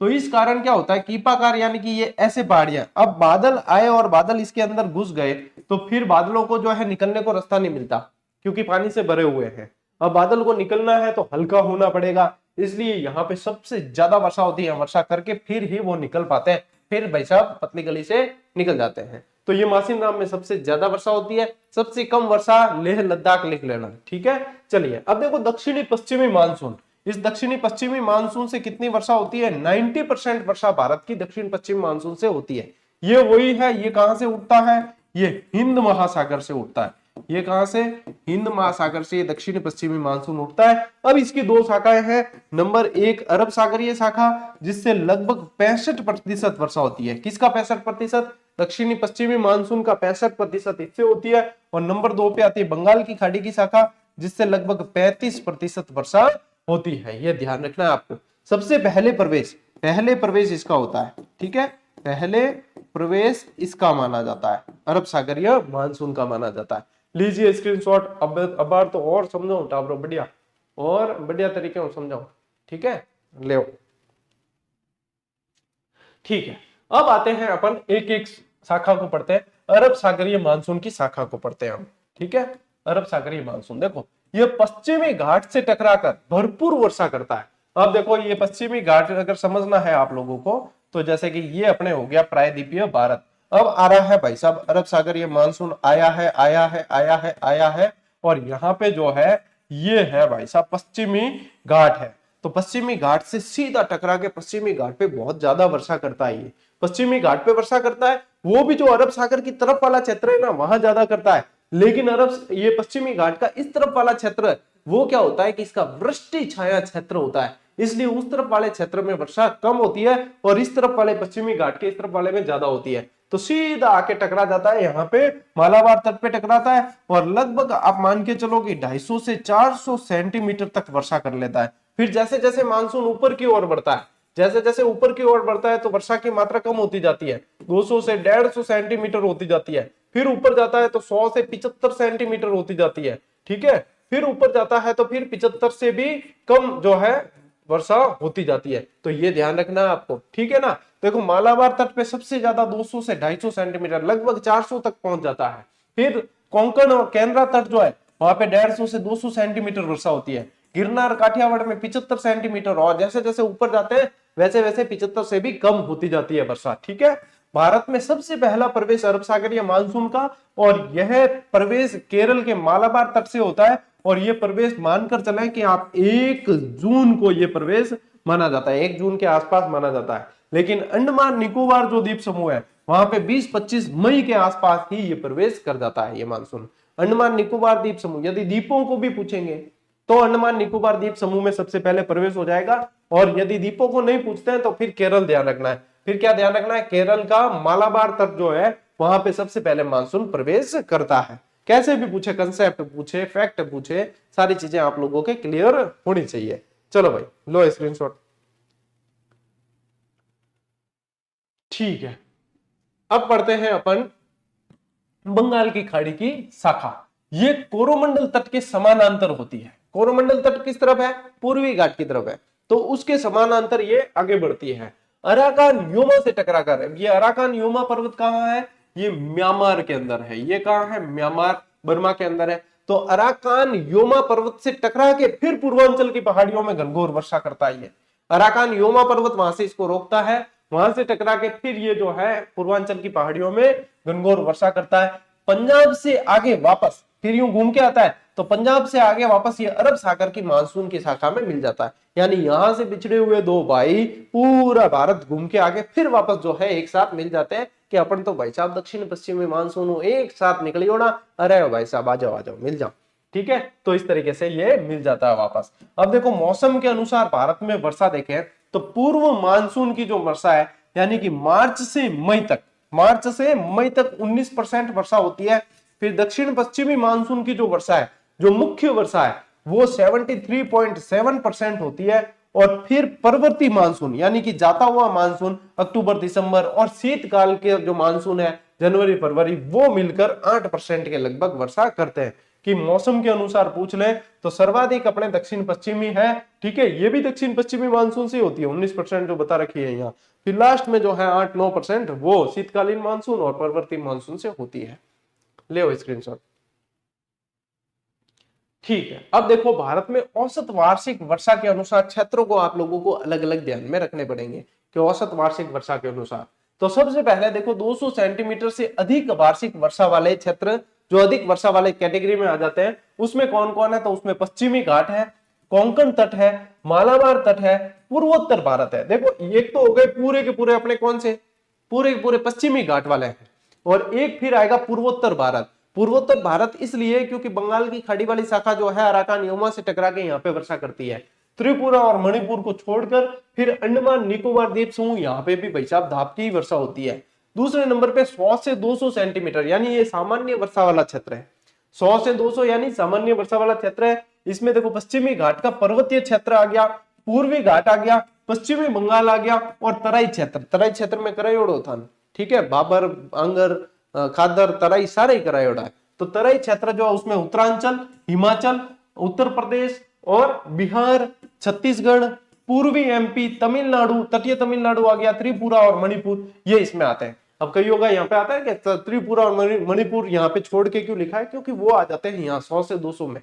Speaker 1: तो इस कारण क्या होता है? कीपाकार यानी कि ये ऐसे पहाड़ियां। अब बादल आए और बादल इसके अंदर घुस गए तो फिर बादलों को जो है निकलने को रास्ता नहीं मिलता, क्योंकि पानी से भरे हुए हैं। अब बादल को निकलना है तो हल्का होना पड़ेगा, इसलिए यहाँ पे सबसे ज्यादा वर्षा होती है। वर्षा करके फिर ही वो निकल पाते हैं, फिर भाई साहब पतली गली से निकल जाते हैं। तो ये मासिन राम में सबसे ज्यादा वर्षा होती है। सबसे कम वर्षा लेह लद्दाख लिख लेना। ठीक है, चलिए अब देखो दक्षिणी पश्चिमी मानसून। इस दक्षिणी पश्चिमी मानसून से कितनी वर्षा होती है? 90% वर्षा भारत की दक्षिण पश्चिम मानसून से होती है। ये वही है। ये कहां से उठता है? ये हिंद महासागर से उठता है। ये कहां से? हिंद महासागर से दक्षिण पश्चिमी मानसून उठता है। अब इसकी दो शाखाएं हैं। नंबर 1 अरब सागरीय शाखा, जिससे लगभग 65% वर्षा होती है। किसका 65%? दक्षिणी पश्चिमी मानसून का 65% इससे होती है। और नंबर 2 पे आती है बंगाल की खाड़ी की शाखा, जिससे लगभग 35% वर्षा होती है। यह ध्यान रखना है आपको। सबसे पहले प्रवेश इसका होता है। ठीक है, पहले प्रवेश इसका माना जाता है, अरब सागरीय मानसून का माना जाता है। लीजिए स्क्रीनशॉट। अब बार तो और समझाओ टाबरो, बढ़िया और बढ़िया तरीके से समझाओ। ठीक है, ले। ठीक है, अब आते हैं अपन एक एक शाखा को पढ़ते हैं। अरब सागरीय मानसून की शाखा को पढ़ते हैं हम। ठीक है, अरब सागरीय मानसून देखो ये पश्चिमी घाट से टकराकर भरपूर वर्षा करता है। अब देखो ये पश्चिमी घाट अगर समझना है आप लोगों को, तो जैसे कि ये अपने हो गया प्रायद्वीपीय भारत। अब आ रहा है भाई साहब अरब सागरीय मानसून, आया है, आया है, आया है, आया है, और यहाँ पे जो है ये है भाई साहब पश्चिमी घाट है। तो पश्चिमी घाट से सीधा टकरा के पश्चिमी घाट पे बहुत ज्यादा वर्षा करता है। ये पश्चिमी घाट पे वर्षा करता है, वो भी जो अरब सागर की तरफ वाला क्षेत्र है ना वहां ज्यादा करता है, लेकिन ये पश्चिमी घाट का इस तरफ वाला क्षेत्र वो क्या होता है कि इसका वृष्टि छाया क्षेत्र होता है, इसलिए उस तरफ वाले क्षेत्र में वर्षा कम होती है और इस तरफ वाले पश्चिमी घाट के इस तरफ वाले में ज्यादा होती है। तो सीधा आके टकरा जाता है यहाँ पे मालाबार तट पे टकराता है और लगभग आप मान के चलो कि 250 से 400 सेंटीमीटर तक वर्षा कर लेता है। फिर जैसे जैसे मानसून ऊपर की ओर बढ़ता है, जैसे जैसे ऊपर की ओर बढ़ता है तो वर्षा की मात्रा कम होती जाती है, 200 से 150 सेंटीमीटर होती जाती है। फिर ऊपर जाता है तो 100 से 75 सेंटीमीटर होती जाती है, ठीक है। फिर ऊपर जाता है तो फिर 75 से भी कम जो है वर्षा होती जाती है। तो ये ध्यान रखना है आपको, ठीक है ना। देखो मालाबार तट पे सबसे ज्यादा 200 से 250 सेंटीमीटर लगभग 400 तक पहुंच जाता है। फिर कोंकण और केंद्रा तट जो है वहां पे 150 से 200 सेंटीमीटर वर्षा होती है। गिरनार काठियावाड़ में 75 सेंटीमीटर और जैसे जैसे ऊपर जाते हैं वैसे वैसे 75 से भी कम होती जाती है वर्षा, ठीक है। भारत में सबसे पहला प्रवेश अरब सागरीय मानसून का और यह प्रवेश केरल के मालाबार तट से होता है और यह प्रवेश मानकर चलें कि आप 1 जून को यह प्रवेश माना जाता है, 1 जून के आसपास माना जाता है। लेकिन अंडमान निकोबार जो द्वीप समूह है वहां पे 20-25 मई के आसपास ही ये प्रवेश कर जाता है ये मानसून। अंडमान निकोबार द्वीप समूह, यदि द्वीपों को भी पूछेंगे तो अंडमान निकोबार द्वीप समूह में सबसे पहले प्रवेश हो जाएगा और यदि द्वीपों को नहीं पूछते हैं तो फिर केरल ध्यान रखना है। फिर क्या ध्यान रखना है, केरल का मालाबार तट जो है वहां पे सबसे पहले मानसून प्रवेश करता है। कैसे भी पूछे, कंसेप्ट पूछे, फैक्ट पूछे, सारी चीजें आप लोगों के क्लियर होनी चाहिए। चलो भाई लो स्क्रीनशॉट, ठीक है। अब पढ़ते हैं अपन बंगाल की खाड़ी की शाखा। ये कोरोमंडल तट के समानांतर होती है। कोरोमंडल तट किस तरफ है, पूर्वी घाट की तरफ है, तो उसके समानांतर ये आगे बढ़ती है। अराकान योमा से टकराकर, ये अराकान योमा पर्वत कहां है, ये म्यांमार के अंदर है। ये कहां है, म्यांमार बर्मा के अंदर है। तो अराकान योमा पर्वत से टकरा के फिर पूर्वांचल की पहाड़ियों में घनघोर वर्षा करता है। अराकान योमा पर्वत वहां से इसको रोकता है, वहां से टकरा के फिर ये जो है पूर्वांचल की पहाड़ियों में घनघोर वर्षा करता है। पंजाब से आगे वापस फिर यूं घूम के आता है तो पंजाब से आगे वापस ये अरब सागर की मानसून की शाखा में मिल जाता है। यानी यहां से बिछड़े हुए दो भाई पूरा भारत घूम के आगे फिर वापस जो है एक साथ मिल जाते हैं कि अपन तो भाई साहब दक्षिण पश्चिमी मानसून एक साथ निकली होना, अरे भाई साहब आ जाओ मिल जाओ, ठीक है। तो इस तरीके से ये मिल जाता है वापस। अब देखो मौसम के अनुसार भारत में वर्षा देखें तो पूर्व मानसून की जो वर्षा है यानी कि मार्च से मई तक 19% वर्षा होती है। फिर दक्षिण पश्चिमी मानसून की जो वर्षा है, जो मुख्य वर्षा है वो 73.7% होती है। और फिर पर्वतीय मानसून यानी कि जाता हुआ मानसून अक्टूबर दिसंबर और शीतकाल के जो मानसून है जनवरी फरवरी वो मिलकर 8% के लगभग वर्षा करते हैं। कि मौसम के अनुसार पूछ ले तो सर्वाधिक अपने दक्षिण पश्चिमी है, ठीक है। ये भी दक्षिण पश्चिमी मानसून से होती है 19% जो बता रखी है यहाँ। फिर लास्ट में जो है 8-9% वो शीतकालीन मानसून और पर्वतीय मानसून से होती है। ले स्क्रीनशॉट, ठीक है। अब देखो भारत में औसत वार्षिक वर्षा के अनुसार क्षेत्रों को आप लोगों को अलग अलग ध्यान में रखने पड़ेंगे कि औसत वार्षिक वर्षा के अनुसार। तो सबसे पहले देखो 200 सेंटीमीटर से अधिक वार्षिक वर्षा वाले क्षेत्र जो अधिक वर्षा वाले कैटेगरी में आ जाते हैं उसमें कौन कौन है, तो उसमें पश्चिमी घाट है, कोंकण तट है, मालाबार तट है, पूर्वोत्तर भारत है। देखो एक तो हो गए पूरे के पूरे अपने कौन से, पूरे के पूरे पश्चिमी घाट वाले हैं और एक फिर आएगा पूर्वोत्तर भारत। पूर्वोत्तर भारत इसलिए क्योंकि बंगाल की खाड़ी वाली शाखा जो है अराकान योमा से टकरा के यहाँ पे वर्षा करती है। त्रिपुरा और मणिपुर को छोड़कर फिर अंडमान निकोबार द्वीप समूह यहाँ पे भी भाई साहब धाप की वर्षा होती है। दूसरे नंबर पे 100 से 200 सेंटीमीटर यानी ये सामान्य वर्षा वाला क्षेत्र है। 100 से 200 यानी सामान्य वर्षा वाला क्षेत्र है। इसमें देखो पश्चिमी घाट का पर्वतीय क्षेत्र आ गया, पूर्वी घाट आ गया, पश्चिमी बंगाल आ गया और तराई क्षेत्र में करायोड़ो था, ठीक है। बाबर, अंगर, खादर, तराई सारे ही करायोड़ा है। तो तराई क्षेत्र जो है उसमें उत्तरांचल, हिमाचल, उत्तर प्रदेश और बिहार, छत्तीसगढ़, पूर्वी एमपी, तमिलनाडु, तटीय तमिलनाडु आ गया, त्रिपुरा और मणिपुर ये इसमें आते हैं। अब कई होगा यहाँ पे आता है कि त्रिपुरा और मणिपुर यहाँ पे छोड़ के क्यों लिखा है, क्योंकि वो आ जाते हैं यहाँ 100 से 200 में,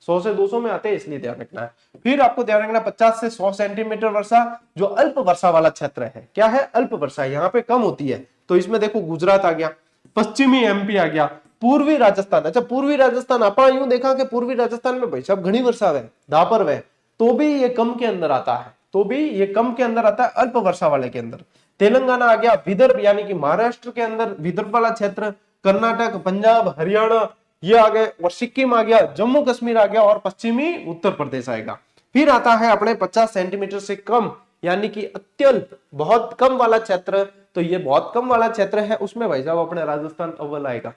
Speaker 1: 100 से 200 में आते हैं, इसलिए ध्यान रखना है। फिर आपको ध्यान रखना 50 से 100 सेंटीमीटर वर्षा जो अल्प वर्षा वाला क्षेत्र है। क्या है, अल्प वर्षा, यहाँ पे कम होती है। तो इसमें देखो गुजरात आ गया, पश्चिमी एमपी आ गया, पूर्वी राजस्थान, अच्छा पूर्वी राजस्थान आप यूं देखा कि पूर्वी राजस्थान में भाई साहब घनी वर्षा है, दापर है, तो भी ये कम के अंदर आता है, तो भी ये कम के अंदर आता है, अल्प वर्षा वाले के अंदर। तेलंगाना आ गया, विदर्भ यानी कि महाराष्ट्र के अंदर विदर्भ वाला क्षेत्र, कर्नाटक, पंजाब, हरियाणा ये आ गए, और सिक्किम आ गया, जम्मू कश्मीर आ गया, और पश्चिमी उत्तर प्रदेश आएगा। फिर आता है अपने 50 सेंटीमीटर से कम यानी कि अत्यल्प बहुत कम वाला क्षेत्र, तो ये बहुत कम वाला क्षेत्र है, उसमें भाई साहब अपने राजस्थान अव्वल आएगा।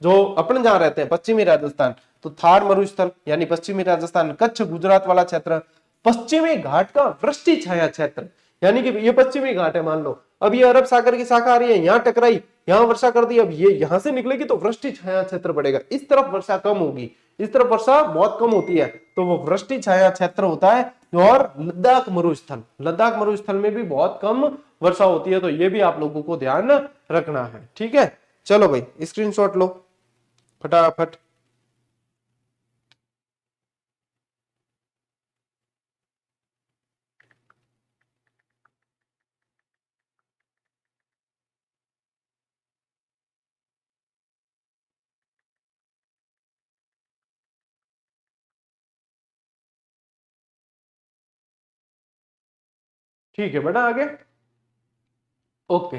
Speaker 1: जो अपन जहां रहते हैं पश्चिमी राजस्थान, तो थार मरुस्थल यानी पश्चिमी राजस्थान, कच्छ गुजरात वाला क्षेत्र, पश्चिमी घाट का वृष्टि छाया क्षेत्र, यानी कि ये पश्चिमी घाट है, मान लो अब ये अरब सागर की शाखा आ रही है, यहाँ टकराई, यहाँ वर्षा कर दी, अब ये यहां से निकलेगी तो वृष्टि छाया क्षेत्र बढ़ेगा, इस तरफ वर्षा कम होगी, इस तरफ वर्षा बहुत कम होती है, तो वो वृष्टि छाया क्षेत्र होता है। और लद्दाख मरुस्थल, लद्दाख मरुस्थल में भी बहुत कम वर्षा होती है, तो ये भी आप लोगों को ध्यान रखना है, ठीक है। चलो भाई स्क्रीनशॉट लो फटाफट। ठीक है बेटा आगे, ओके।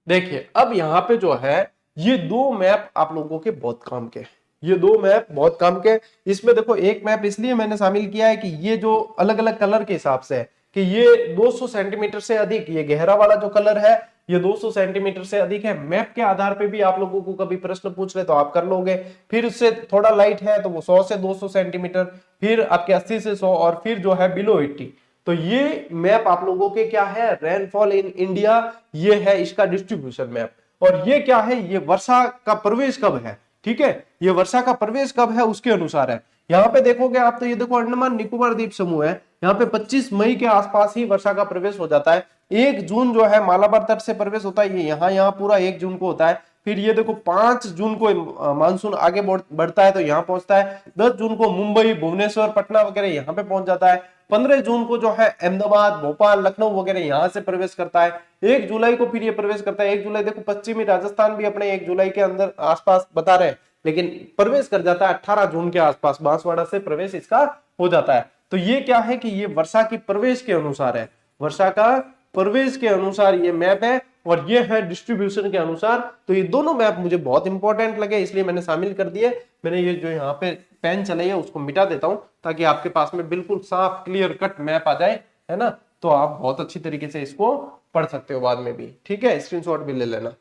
Speaker 1: देखिए अब यहाँ पे जो है ये दो मैप आप लोगों के बहुत काम के, ये दो मैप बहुत काम के। इसमें देखो एक मैप इसलिए मैंने शामिल किया है कि ये जो अलग अलग कलर के हिसाब से है कि ये 200 सेंटीमीटर से अधिक, ये गहरा वाला जो कलर है ये 200 सेंटीमीटर से अधिक है। मैप के आधार पे भी आप लोगों को कभी प्रश्न पूछ रहे तो आप कर लोगे। फिर उससे थोड़ा लाइट है तो वो 100 से 200 सेंटीमीटर, फिर आपके 80 से 100, और फिर जो है बिलो 80। तो ये मैप आप लोगों के क्या है, रेनफॉल इन इंडिया, ये है इसका डिस्ट्रीब्यूशन मैप। और ये क्या है, ये वर्षा का प्रवेश कब है, ठीक है, ये वर्षा का प्रवेश कब है उसके अनुसार है। यहाँ पे देखोगे आप तो ये देखो अंडमान निकोबार द्वीप समूह है, यहाँ पे 25 मई के आसपास ही वर्षा का प्रवेश हो जाता है। 1 जून जो है मालाबार तट से प्रवेश होता है, ये यहाँ पूरा 1 जून को होता है। फिर ये देखो 5 जून को मानसून आगे बढ़ता है तो यहाँ पहुंचता है। 10 जून को मुंबई, भुवनेश्वर, पटना वगैरह यहाँ पे पहुंच जाता है। 15 जून को जो है अहमदाबाद, भोपाल, लखनऊ वगैरह यहाँ से प्रवेश करता है। 1 जुलाई को फिर ये प्रवेश करता है। 1 जुलाई देखो पश्चिमी राजस्थान भी अपने 1 जुलाई के अंदर आसपास बता रहे हैं, लेकिन प्रवेश कर जाता है 18 जून के आसपास, बांसवाड़ा से प्रवेश इसका हो जाता है। तो ये क्या है कि ये वर्षा की प्रवेश के अनुसार है, वर्षा का प्रवेश के अनुसार ये मैप है, और ये है डिस्ट्रीब्यूशन के अनुसार। तो ये दोनों मैप मुझे बहुत इंपॉर्टेंट लगे इसलिए मैंने शामिल कर दिए। मैंने ये जो यहाँ पे पेन चलाई है उसको मिटा देता हूं ताकि आपके पास में बिल्कुल साफ क्लियर कट मैप आ जाए, है ना, तो आप बहुत अच्छी तरीके से इसको पढ़ सकते हो बाद में भी, ठीक है, स्क्रीनशॉट भी ले लेना।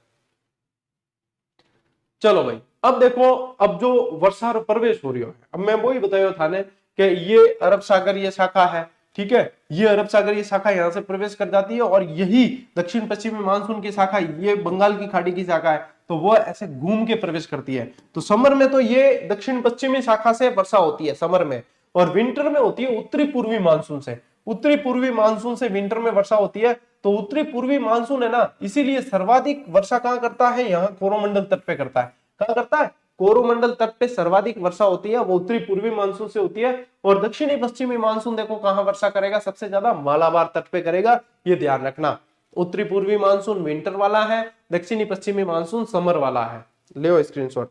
Speaker 1: चलो भाई अब देखो, अब जो वर्षा प्रवेश हो रही है, अब मैं वही बताया था ने कि ये अरब सागर ये शाखा है, ठीक है, ये अरब सागर ये शाखा यहां से प्रवेश कर जाती है, और यही दक्षिण पश्चिमी मानसून की शाखा ये बंगाल की खाड़ी की शाखा है, तो वो ऐसे घूम के प्रवेश करती है। तो समर में तो ये दक्षिण पश्चिमी शाखा से वर्षा होती है समर में, और विंटर में होती है उत्तरी पूर्वी मानसून से। उत्तरी पूर्वी मानसून से विंटर में वर्षा होती है। तो उत्तरी पूर्वी मानसून है ना, इसीलिए सर्वाधिक वर्षा कहां करता है, यहाँ कोरोमंडल तट पे करता है। कहां करता है, कोरोमंडल तट पे सर्वाधिक वर्षा होती है, वो उत्तरी पूर्वी मानसून से होती है। और दक्षिणी पश्चिमी मानसून देखो कहां वर्षा करेगा, सबसे ज्यादा मालाबार तट पे करेगा, ये ध्यान रखना। उत्तरी पूर्वी मानसून विंटर वाला है, दक्षिणी पश्चिमी मानसून समर वाला है। ले स्क्रीनशॉट,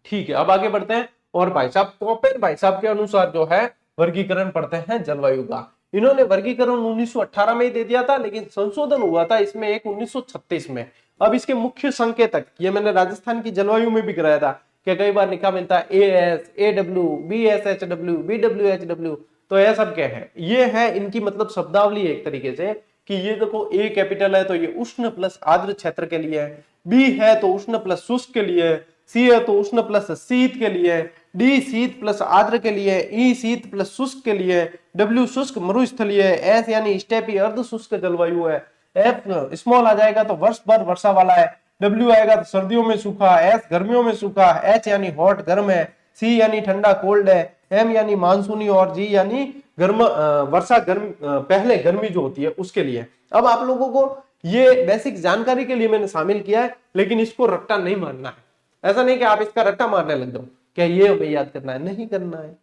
Speaker 1: ठीक है। अब आगे बढ़ते हैं, और भाई साहब कॉपेन भाई साहब के अनुसार जो है वर्गीकरण पढ़ते हैं जलवायु का। इन्होंने वर्गीकरण 1918 में ही दे दिया था, लेकिन संशोधन हुआ था इसमें एक 1936 में। अब इसके मुख्य संकेतक, ये मैंने राजस्थान की जलवायु में भी कराया था कि कई बार लिखा मिलता है AS, AW, BSHW, BWHW, तो यह सब क्या है, ये है इनकी मतलब शब्दावली एक तरीके से कि ये देखो A कैपिटल है तो ये उष्ण प्लस आर्द्र क्षेत्र के लिए है, B है तो उष्ण प्लस शुष्क के लिए, C है तो उष्ण प्लस शीत के लिए, D शीत प्लस आर्द्र के लिए, E शीत प्लस शुष्क के लिए, W शुष्क मरुस्थलीय, S यानी स्टेपी अर्ध शुष्क जलवायु है, F स्मॉल आ जाएगा तो वर्ष भर वर्षा वाला है, W आएगा तो सर्दियों में सूखा, S गर्मियों में सूखा, H यानी हॉट गर्म है, C यानी ठंडा कोल्ड है, M यानी मानसूनी, और G यानी गर्म वर्षा गर्म पहले गर्मी जो होती है उसके लिए। अब आप लोगों को ये बेसिक जानकारी के लिए मैंने शामिल किया है, लेकिन इसको रट्टा नहीं मारना है। ऐसा नहीं कि आप इसका रट्टा मारने लग जाओ, क्या ये हमें याद करना है, नहीं करना है।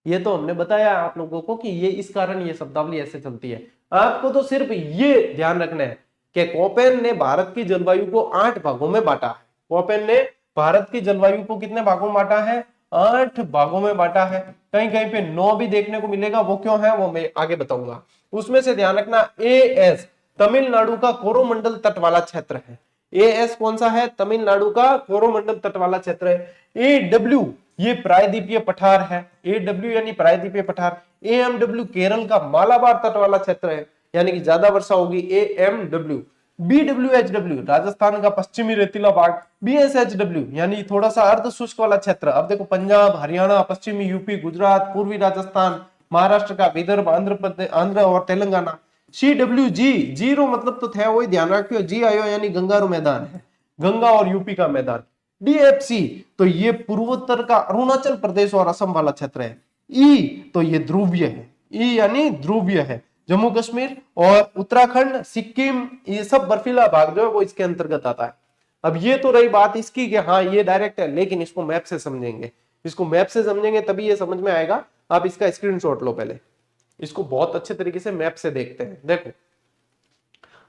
Speaker 1: ये तो हमने बताया आप लोगों को कि ये इस कारण ये शब्दावली ऐसे चलती है। आपको तो सिर्फ ये ध्यान रखना है कि कोपेन ने भारत की जलवायु को 8 भागों में बांटा है। कोपेन ने भारत की जलवायु को कितने भागों में बांटा है? 8 भागों में बांटा है। कहीं कहीं पे 9 भी देखने को मिलेगा, वो क्यों है वो मैं आगे बताऊंगा। उसमें से ध्यान रखना, एएस तमिलनाडु का कोरोमंडल तट वाला क्षेत्र है। एएस कौन सा है? तमिलनाडु का कोरोमंडल तट वाला क्षेत्र है। एडब्ल्यू ये प्रायद्वीपीय पठार है, एडब्ल्यू यानी प्रायद्वीपीय पठार। एएमडब्ल्यू केरल का मालाबार तट वाला क्षेत्र है, यानी कि ज्यादा वर्षा होगी, एएमडब्ल्यू। बीडब्ल्यूएचडब्ल्यू राजस्थान का पश्चिमी रेतीला भाग। बीएसएचडब्ल्यू यानी थोड़ा सा अर्ध शुष्क वाला क्षेत्र। अब देखो पंजाब, हरियाणा, पश्चिमी यूपी, गुजरात, पूर्वी राजस्थान, महाराष्ट्र का विदर्भ, आंध्र प्रदेश, आंध्र और तेलंगाना। सीडब्ल्यूजी, जीरो मतलब तो थे वही ध्यान रखियो, जी आयो यानी गंगारू मैदान है, गंगा और यूपी का मैदान। डीएफसी तो ये पूर्वोत्तर का अरुणाचल प्रदेश और असम वाला क्षेत्र है। ई तो ये ध्रुवीय है, ई यानी ध्रुवीय है। जम्मू कश्मीर और उत्तराखंड, सिक्किम, ये सब बर्फीला भाग जो है वो इसके अंतर्गत आता है। अब ये तो रही बात इसकी कि हाँ ये डायरेक्ट है, लेकिन इसको मैप से समझेंगे, इसको मैप से समझेंगे तभी ये समझ में आएगा। आप इसका स्क्रीनशॉट लो, पहले इसको बहुत अच्छे तरीके से मैप से देखते हैं। देखो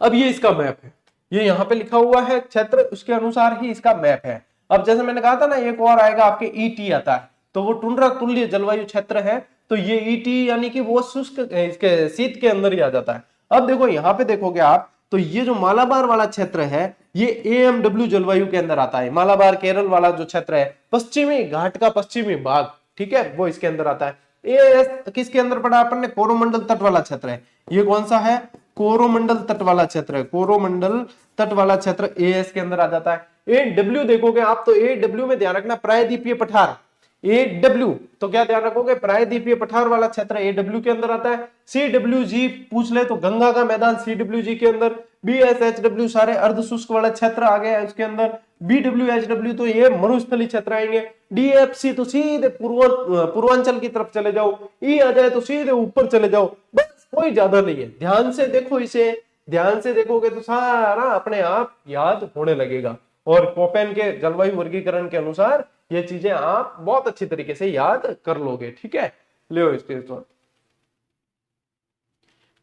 Speaker 1: अब ये इसका मैप है, ये यहाँ पे लिखा हुआ है क्षेत्र, उसके अनुसार ही इसका मैप है। अब जैसे मैंने कहा था ना, एक और आएगा आपके ईटी आता है, तो वो टुंड्रा तुल्य जलवायु क्षेत्र है, तो ये ईटी यानी कि वो शुष्क इसके शीत के अंदर ही आ जाता है। अब देखो यहाँ पे देखोगे आप, तो ये जो मालाबार वाला क्षेत्र है ये एएमडब्ल्यू जलवायु के अंदर आता है। मालाबार केरल वाला जो क्षेत्र है, पश्चिमी घाट का पश्चिमी भाग, ठीक है, वो इसके अंदर आता है। एएस किसके अंदर पड़ा अपन ने? कोरोमंडल तट वाला क्षेत्र है। ये कौन सा है? कोरोमंडल तट वाला क्षेत्र है। कोरोमंडल तट वाला क्षेत्र एएस के अंदर आ जाता है। एडब्ल्यू देखोगे आप, तो एडब्ल्यू में ध्यान रखना प्रायद्वीपीय पठार। एडब्ल्यू तो क्या ध्यान रखोगे? प्रायद्वीपीय पठार वाला क्षेत्र एडब्ल्यू के अंदर आता है। सीडब्ल्यूजी पूछ ले तो गंगा का मैदान सीडब्ल्यूजी के अंदर। बीएसएचडब्ल्यू सारे अर्ध शुष्क वाला क्षेत्र आ गया है उसके अंदर। बीडब्ल्यूएचडब्ल्यू तो ये मरुस्थलीय क्षेत्र आएंगे। डीएफसी तो सीधे पूर्वांचल की तरफ चले जाओ। ई आ जाए तो सीधे ऊपर चले जाओ, बस कोई ज्यादा नहीं है। ध्यान से देखो, इसे ध्यान से देखोगे तो सारा अपने आप याद होने लगेगा। और कोपेन के जलवायु वर्गीकरण के अनुसार ये चीजें आप बहुत अच्छी तरीके से याद कर लोगे, ठीक है। ले इसके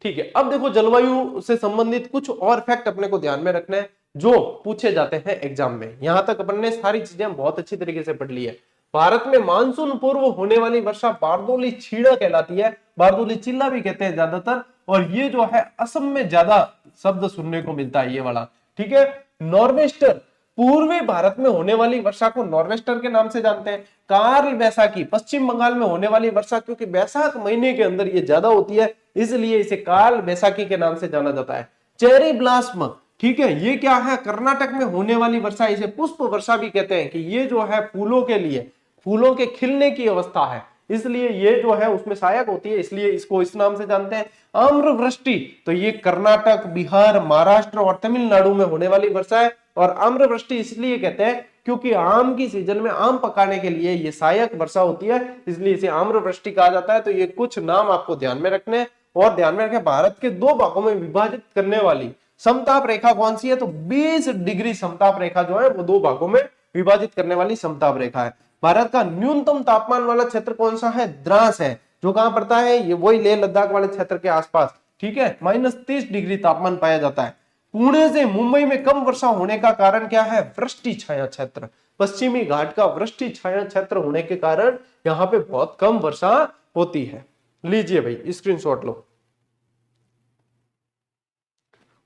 Speaker 1: ठीक है। अब देखो जलवायु से संबंधित कुछ और फैक्ट अपने को ध्यान में रखना है जो पूछे जाते हैं एग्जाम में। यहां तक अपन ने सारी चीजें बहुत अच्छी तरीके से पढ़ ली है। भारत में मानसून पूर्व होने वाली वर्षा बारदोली छीड़ा कहलाती है, बारदोली चिल्ला भी कहते हैं ज्यादातर, और ये जो है असम में ज्यादा शब्द सुनने को मिलता है ये वाला, ठीक है। नॉर्वेस्टर पूर्वी भारत में होने वाली वर्षा को नॉर्वेस्टर के नाम से जानते हैं। काल बैसाखी पश्चिम बंगाल में होने वाली वर्षा, क्योंकि बैसाख महीने के अंदर ये ज्यादा होती है, इसलिए इसे काल बैसाखी के नाम से जाना जाता है। चेरी ब्लास्म, ठीक है, ये क्या है? कर्नाटक में होने वाली वर्षा, इसे पुष्प वर्षा भी कहते हैं कि ये जो है फूलों के लिए, फूलों के खिलने की अवस्था है, इसलिए ये जो है उसमें सहायक होती है, इसलिए इसको इस नाम से जानते हैं। आम्रवृष्टि तो ये कर्नाटक, बिहार, महाराष्ट्र और तमिलनाडु में होने वाली वर्षा है। और आम्रवृष्टि इसलिए कहते हैं क्योंकि आम की सीजन में आम पकाने के लिए ये सहायक वर्षा होती है, इसलिए इसे आम्रवृष्टि कहा जाता है। तो ये कुछ नाम आपको ध्यान में रखने, और ध्यान में रखें भारत के 2 भागों में विभाजित करने वाली समताप रेखा कौन सी है? तो 20 डिग्री समताप रेखा जो है वो 2 भागों में विभाजित करने वाली समताप रेखा है। भारत का न्यूनतम तापमान वाला क्षेत्र कौन सा है? द्रास है, जो कहां पड़ता है? ये वही लेह लद्दाख वाले क्षेत्र के आसपास, ठीक है। -30 डिग्री तापमान पाया जाता है। पुणे से मुंबई में कम वर्षा होने का कारण क्या है? वृष्टि छाया क्षेत्र, पश्चिमी घाट का वृष्टि छाया क्षेत्र होने के कारण यहाँ पे बहुत कम वर्षा होती है। लीजिए भाई स्क्रीनशॉट लो।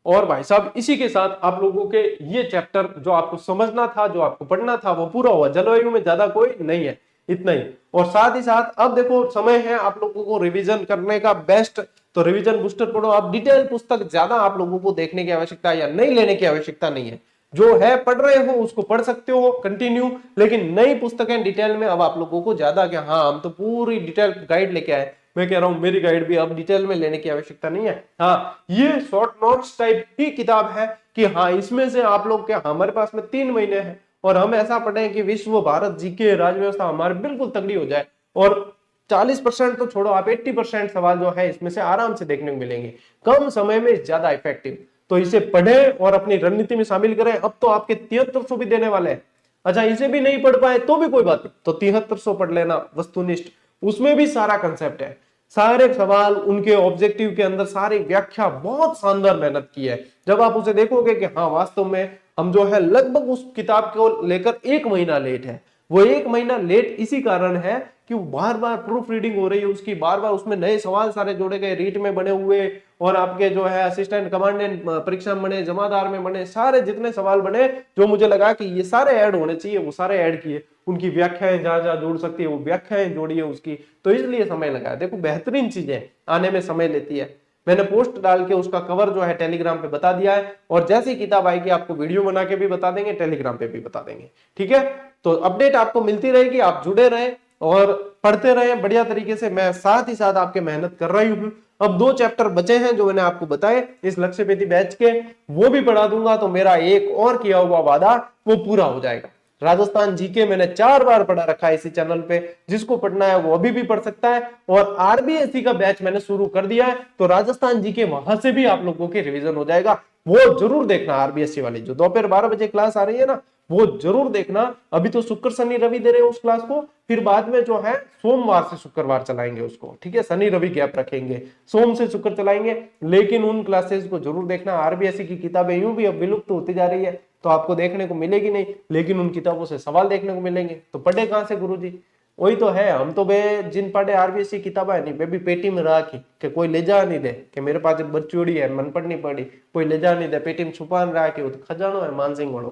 Speaker 1: और भाई साहब इसी के साथ आप लोगों के ये चैप्टर जो आपको समझना था, जो आपको पढ़ना था, वो पूरा हुआ। जलवायु में ज्यादा कोई नहीं है, इतना ही। और साथ ही साथ अब देखो समय है आप लोगों को रिवीजन करने का बेस्ट, तो रिवीजन बूस्टर पढ़ो आप। डिटेल पुस्तक ज्यादा आप लोगों को देखने की आवश्यकता या नहीं लेने की आवश्यकता नहीं है। जो है पढ़ रहे हो उसको पढ़ सकते हो कंटिन्यू, लेकिन नई पुस्तकें डिटेल में अब आप लोगों को ज्यादा क्या, हाँ हम तो पूरी डिटेल गाइड लेके आए। मैं कह रहा हूं मेरी गाइड भी अब डिटेल में लेने की आवश्यकता नहीं है। हाँ ये शॉर्ट नोट्स टाइप की किताब है कि हाँ इसमें से आप लोग क्या, हमारे पास में 3 महीने हैं और हम ऐसा पढ़े कि विश्व, भारत, जीके, राज्य व्यवस्था हमारी बिल्कुल तगड़ी हो जाए। और 40% तो छोड़ो आप, 80% सवाल जो है इसमें से आराम से देखने को मिलेंगे, कम समय में ज्यादा इफेक्टिव। तो इसे पढ़ें और अपनी रणनीति में शामिल करें। अब तो आपके 7300 भी देने वाले हैं। अच्छा इसे भी नहीं पढ़ पाए तो भी कोई बात नहीं, तो 7300 पढ़ लेना वस्तुनिष्ठ, उसमें भी सारा कंसेप्ट है। सारे सवाल उनके ऑब्जेक्टिव के अंदर, सारी व्याख्या, बहुत शानदार मेहनत की है। जब आप उसे देखोगे कि हाँ वास्तव में हम जो है लगभग उस किताब को लेकर 1 महीना लेट है। वो 1 महीना लेट इसी कारण है कि वो बार बार प्रूफ रीडिंग हो रही है उसकी, बार बार उसमें नए सवाल सारे जोड़े गए, रीट में बने हुए, और आपके जो है असिस्टेंट कमांडेंट परीक्षा में बने, जमादार में बने, सारे जितने सवाल बने जो मुझे लगा कि ये सारे ऐड होने चाहिए वो सारे ऐड किए। उनकी व्याख्याएं जहां जहां जोड़ सकती है वो व्याख्याएं जोड़ी है उसकी, तो इसलिए समय लगा। देखो बेहतरीन चीजें आने में समय लेती है। मैंने पोस्ट डाल के उसका कवर जो है टेलीग्राम पे बता दिया है, और जैसी किताब आएगी आपको वीडियो बना के भी बता देंगे, टेलीग्राम पे भी बता देंगे। ठीक है, तो अपडेट आपको मिलती रहेगी, आप जुड़े रहें और पढ़ते रहें बढ़िया तरीके से। मैं साथ ही साथ आपके मेहनत कर रही हूं। अब 2 चैप्टर बचे हैं जो मैंने आपको बताए इस लक्ष्य भेदी बैच के, वो भी पढ़ा दूंगा, तो मेरा एक और किया हुआ वादा वो पूरा हो जाएगा। राजस्थान जीके मैंने 4 बार पढ़ा रखा है इसी चैनल पे, जिसको पढ़ना है वो अभी भी पढ़ सकता है। और आरबीएससी का बैच मैंने शुरू कर दिया है, तो राजस्थान जीके वहां से भी आप लोगों के रिवीजन हो जाएगा। वो जरूर देखना, आरबीएससी वाली जो दोपहर 12 बजे क्लास आ रही है ना, वो जरूर देखना। अभी तो शुक्र शनि रवि दे रहे हैं उस क्लास को, फिर बाद में जो है सोमवार से शुक्रवार चलाएंगे उसको। ठीक है, शनि रवि गैप रखेंगे, सोम से शुक्र चलाएंगे, लेकिन उन क्लासेस को जरूर देखना। आरबीएससी की किताबें यूं भी अब विलुप्त होती जा रही है, तो आपको देखने को मिलेगी नहीं, लेकिन उन किताबों से सवाल देखने को मिलेंगे। तो पढ़े कहां से गुरुजी? वही तो है, हम तो बे जिन पढ़े आरबीएससी किताबें नहीं बे भी पेटी में रखी कि कोई ले जा नहीं दे, कि मेरे पास बच्चोड़ी है मन पढ़नी पड़ी, कोई ले जा नहीं दे, पेटी में छुपा रहा के, वो तो खजानो है मानसिंह वालों।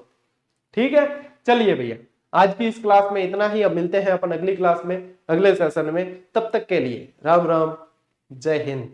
Speaker 1: ठीक है, चलिए भैया आज की इस क्लास में इतना ही। अब मिलते हैं अपन अगली क्लास में, अगले सेशन में। तब तक के लिए राम राम, जय हिंद।